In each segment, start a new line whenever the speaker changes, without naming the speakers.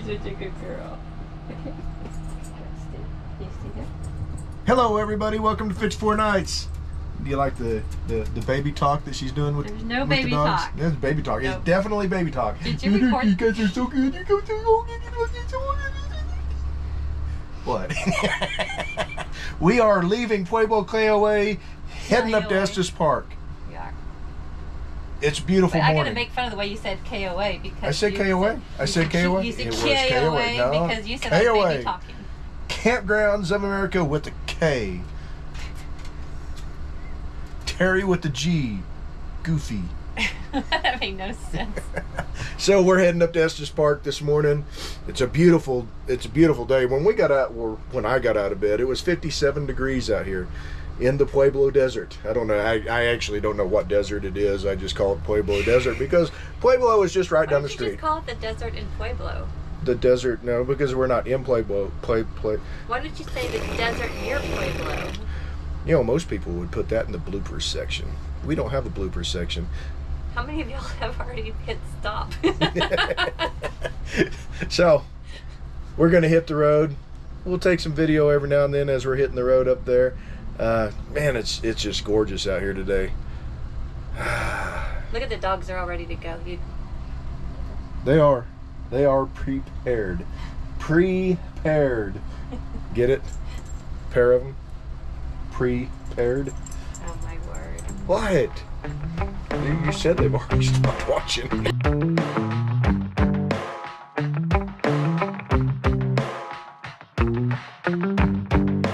such a good girl.
Hello everybody, welcome to Fitch 4 Nights. Do you like the baby talk that she's doing with,
There's no
with
baby
the dogs?
talk.
There's baby talk.
Nope.
It's definitely baby talk.
Did you record?
You guys are so good. You guys are so good. What? We are leaving Pueblo, KOA, heading up to Estes Park.
We are.
It's a beautiful
Wait,
morning.
I gotta make fun of the way you said KOA because
I said KOA? I said KOA?
You said
It was
KOA
no.
because you said I was baby talking.
Campgrounds of America with a K. Terry with the G. Goofy.
That made no sense.
So we're heading up to Estes Park this morning. It's a beautiful day. When I got out of bed, it was 57 degrees out here in the Pueblo Desert. I don't know. I actually don't know what desert it is. I just call it Pueblo Desert because Pueblo is just right down the street.
Why don't you just call it the desert in Pueblo?
The desert, no, because we're not in Pueblo.
Why don't you say the desert near Pueblo?
You know, most people would put that in the bloopers section. We don't have a bloopers section.
How many of y'all have already hit stop?
So, we're going to hit the road. We'll take some video every now and then as we're hitting the road up there. Man, it's just gorgeous out here today.
Look at the dogs, they're all ready to go.
They are prepared. Prepared. Get it? Pair of them. Prepared.
Oh my word.
What? You said they've already stopped watching.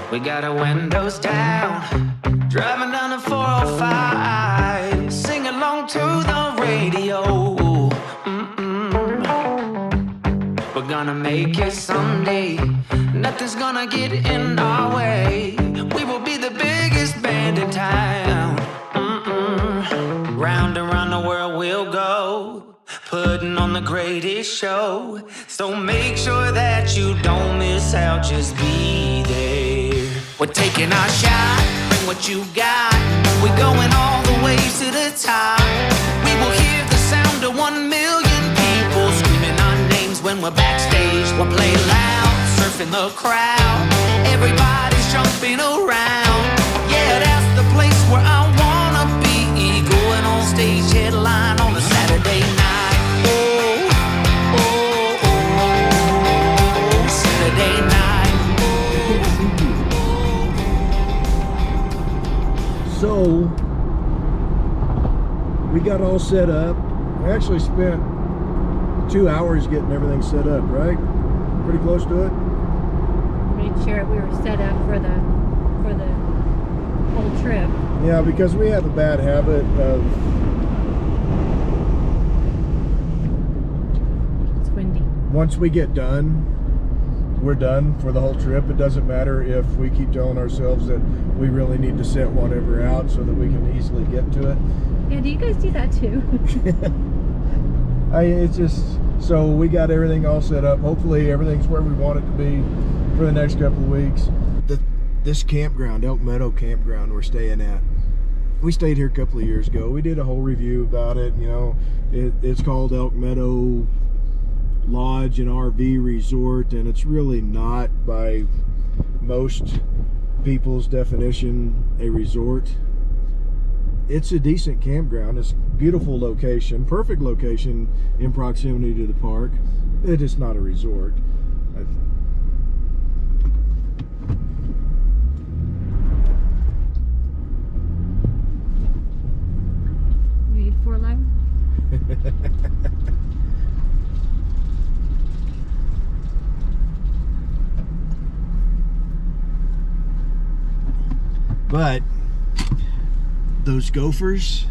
We got our windows down, driving down the 405, sing along to the radio. We're gonna make it someday, nothing's gonna get in our way. We will be the biggest band in town. Round and round the world we'll go, putting on the greatest show. So make sure that you don't miss out, just be there. We're taking our shot, bring what you got. We're going all the way to the top. We will hear the sound of 1 million people screaming our names when we're backstage. We'll play loud, surfing the crowd. Everybody's jumping around. Yeah, that's the place where I wanna be. Going on stage, headline on a Saturday night. Oh, oh, oh, Saturday night.
So, we got all set up. We actually spent 2 hours getting everything set up, right? Pretty close to it.
Made sure we were set up for the whole trip.
Yeah, because we have a bad habit of...
It's windy.
Once we get done, we're done for the whole trip. It doesn't matter if we keep telling ourselves that we really need to set whatever out so that we can easily get to it.
Yeah, do you guys do that too?
It's just, so we got everything all set up. Hopefully everything's where we want it to be for the next couple of weeks. This campground, Elk Meadow campground we're staying at, we stayed here a couple of years ago. We did a whole review about it. You know, it's called Elk Meadow Lodge and RV Resort, and it's really not, by most people's definition, a resort. It's a decent campground. It's a beautiful location, perfect location in proximity to the park. It is not a resort.
You need 4 lime?
But those gophers,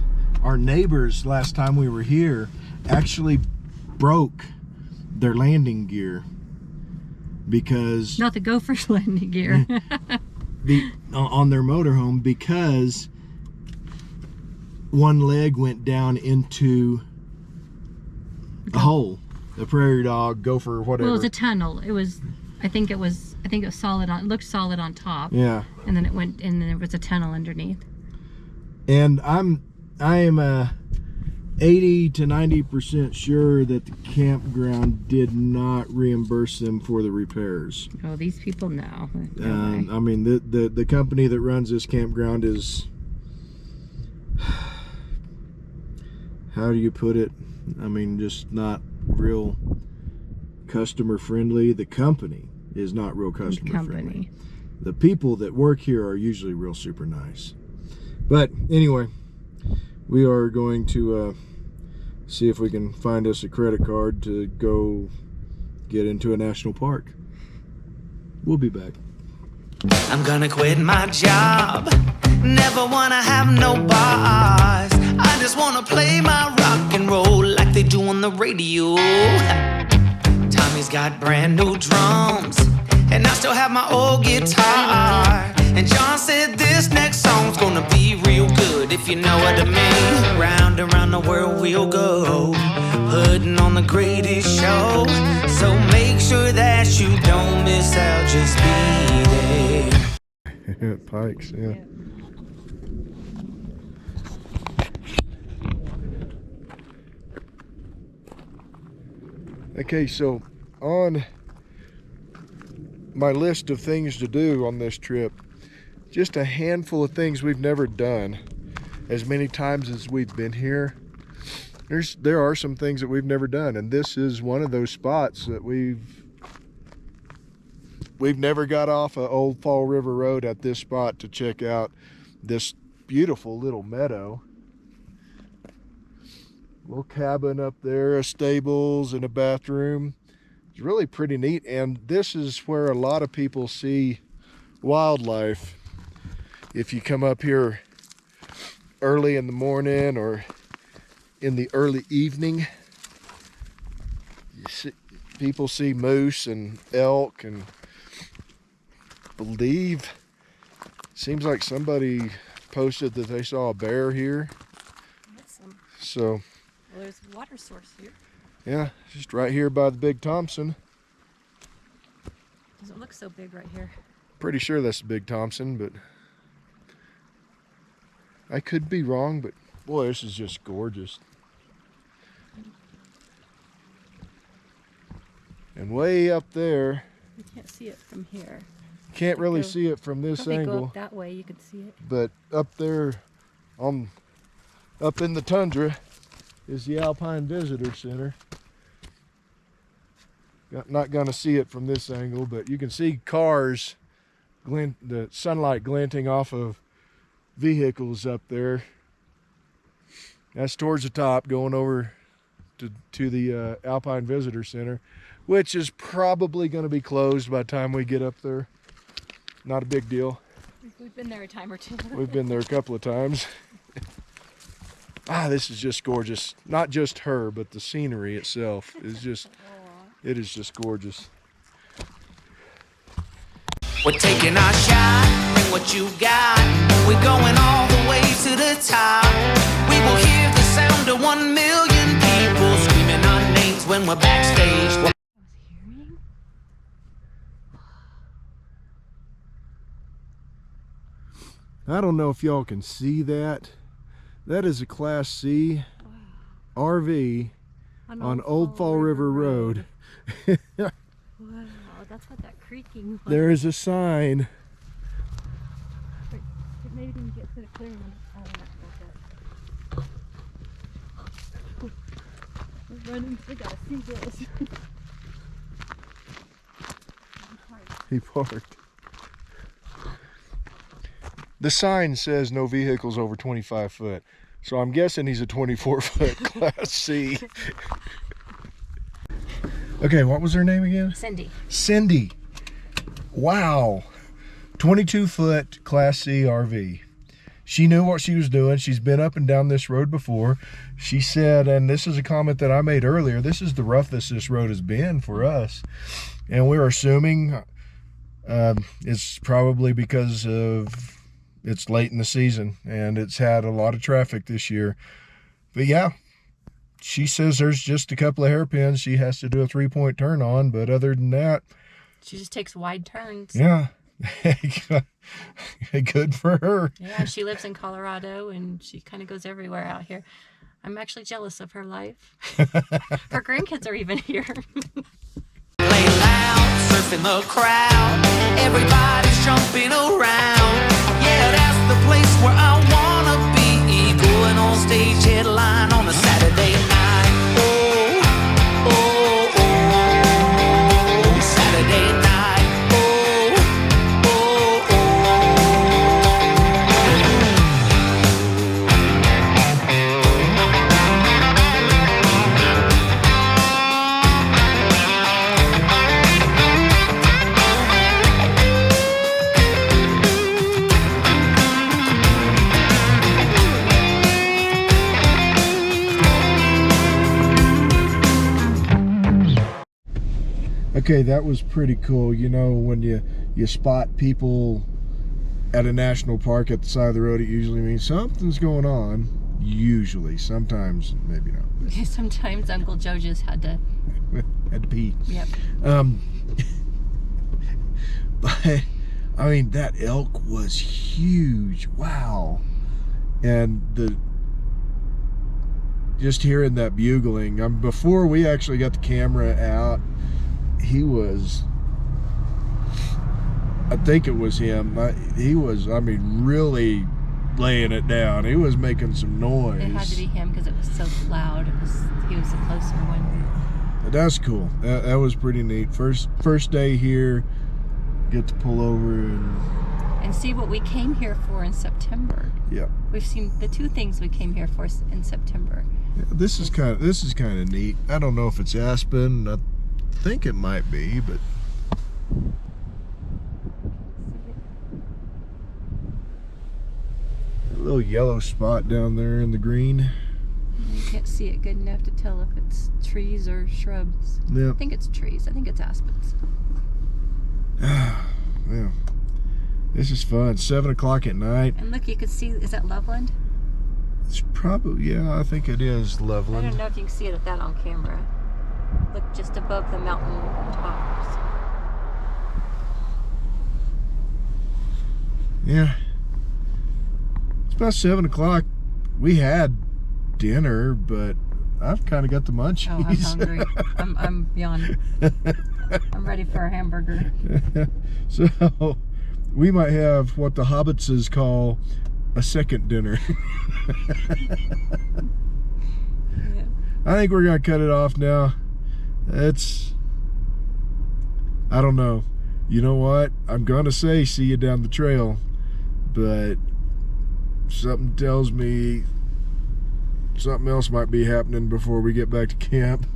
our neighbors last time we were here, actually broke their landing gear because...
Not the gopher's landing gear.
on their motorhome, because one leg went down into a hole. A prairie dog, gopher, whatever.
Well, it was a tunnel. It was, I think it was solid on, it looked solid on top.
Yeah.
And then it went, and then there was a tunnel underneath.
And I am 80 to 90% sure that the campground did not reimburse them for the repairs.
Oh, these people know.
I mean, the company that runs this campground is, how do you put it? I mean, just not real customer friendly. The company is not real customer friendly. The people that work here are usually real super nice. But anyway, we are going to see if we can find us a credit card to go get into a national park. We'll be back.
I'm gonna quit my job. Never wanna have no bars. I just wanna play my rock and roll like they do on the radio. Tommy's got brand new drums, and I still have my old guitar. And John said this next song's gonna be real good, if you know what I mean. Round and round the world we'll go, putting on the greatest show. So make sure that you don't miss out, just be there.
Pikes, yeah. Okay, so on my list of things to do on this trip, just a handful of things we've never done as many times as we've been here. There are some things that we've never done, and this is one of those spots that we've never got off of Old Fall River Road at this spot to check out this beautiful little meadow. Little cabin up there, a stables and a bathroom. It's really pretty neat, and this is where a lot of people see wildlife. If you come up here early in the morning or in the early evening, people see moose and elk, and seems like somebody posted that they saw a bear here.
Awesome.
So,
well, there's a water source here.
yeah, just right here by the Big Thompson.
Doesn't look so big right here.
Pretty sure that's the Big Thompson, but I could be wrong. But boy, this is just gorgeous. And way up there,
You can't see it from here.
can't really see it from this
Probably go
angle,
up that way, you could see it.
but up there up in the tundra is the Alpine Visitor Center. Not gonna see it from this angle, but you can see cars, the sunlight glinting off of vehicles up there. That's towards the top, going over to the Alpine Visitor Center, which is probably going to be closed by the time we get up there. Not a big deal.
We've been there a time or two.
We've been there a couple of times. This is just gorgeous. Not just her, but the scenery itself is just, it is just gorgeous.
We're taking our shot, bring what you got. We're going all the way to the top. We will hear the sound of 1 million people screaming our names when we're backstage.
I was hearing.
I don't know if y'all can see that. That is a Class C RV on Old Fall River Road.
Wow, that's what that creaking was.
There is a sign.
Maybe didn't get to the clearing one. We're running. We gotta see this.
He parked. The sign says no vehicles over 25 foot. So I'm guessing he's a 24-foot Class C. Okay, what was her name again?
Cindy.
Cindy. Wow. 22-foot Class C RV. She knew what she was doing. She's been up and down this road before. She said, and this is a comment that I made earlier, this is the roughest this road has been for us. And we're assuming it's probably because of it's late in the season and it's had a lot of traffic this year. But yeah, she says there's just a couple of hairpins she has to do a 3-point turn on, but other than that,
She just takes wide turns.
yeah. Good for her.
Yeah, she lives in Colorado and she kind of goes everywhere out here. I'm actually jealous of her life. Her grandkids are even here.
Play loud, surfing the crowd. Everybody's jumping around. Yeah, that's the place where I wanna be. Going on stage headline on a Saturday night. Oh, oh, oh. Saturday night. Oh, oh, oh.
Okay, that was pretty cool. You know, when you spot people at a national park at the side of the road, it usually means something's going on. Usually. Sometimes, maybe not.
Sometimes Uncle Joe just had to
pee.
Yep.
But, I mean, that elk was huge. Wow. And just hearing that bugling, before we actually got the camera out, he was, I think it was him, he was, I mean, really laying it down. He was making some noise.
It had to be him because it was so loud. He was the closer one.
That's cool. That was pretty neat. First day here, get to pull over
and see what we came here for in September.
Yeah.
We've seen the two things we came here for in September.
Yeah, this is kind of neat. I don't know if it's aspen. I think it might be, but a little yellow spot down there in the green.
You can't see it good enough to tell if it's trees or shrubs.
Yeah.
I think it's trees. I think it's aspens.
Yeah. This is fun. 7 o'clock at night.
And look, you can see, is that Loveland?
It's probably, yeah, I think it is
I
Loveland.
don't know if you can see it at that on camera. Look just above the mountain tops.
Yeah. It's about 7 o'clock. We had dinner, but I've kind of got the munchies.
Oh, I'm hungry. I'm beyond. I'm ready for a hamburger.
So we might have what the hobbitses call a second dinner.
Yeah.
I think we're gonna cut it off now. I don't know. You know what? I'm gonna say see you down the trail, but something tells me something else might be happening before we get back to camp.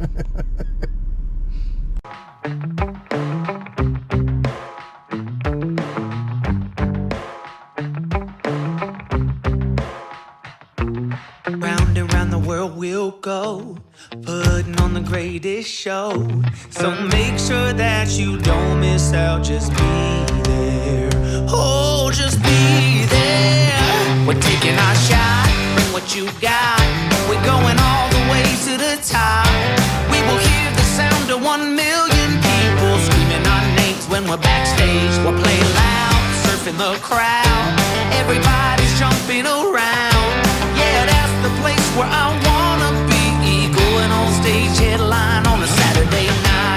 Round and round the world we'll go, putting on the greatest show. So make sure that you don't miss out, just be there. Oh, just be there. We're taking our shot, bring what you got. We're going all the way to the top. We will hear the sound of 1 million people screaming our names when we're backstage. We'll play loud, surfing the crowd. Everybody's jumping around. Yeah, that's the place where I wanna be. Going on stage headline on a Saturday night.